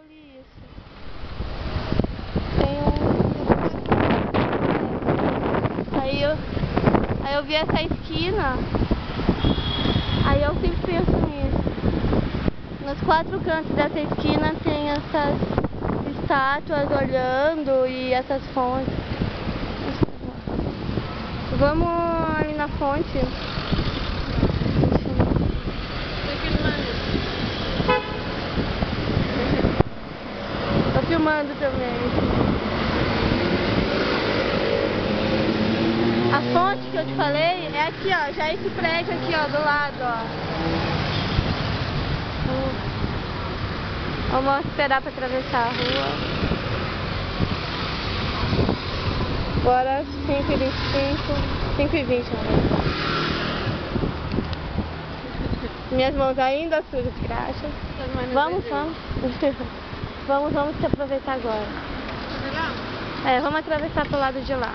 li isso. Tem um... Aí eu vi essa esquina. Aí eu sempre penso nisso. Nos 4 cantos dessa esquina tem essas estátuas olhando e essas fontes. Vamos ali na fonte. Tô filmando também. A fonte que eu te falei é aqui, ó. Já esse prédio aqui, ó, do lado, ó. Vamos esperar pra atravessar a rua. Agora 5h25, 5h20, minhas mãos ainda sujas de graxa. Vamos. Vamos aproveitar agora. É, vamos atravessar pro lado de lá.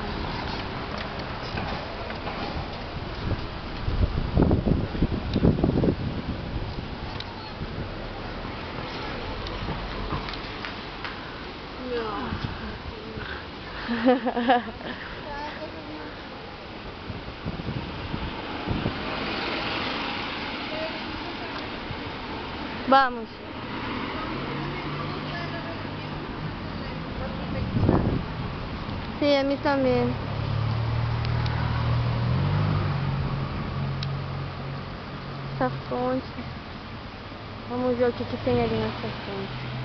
Vamos. Sim, a mim também. Essa fonte. Vamos ver o que tem ali nessa fonte.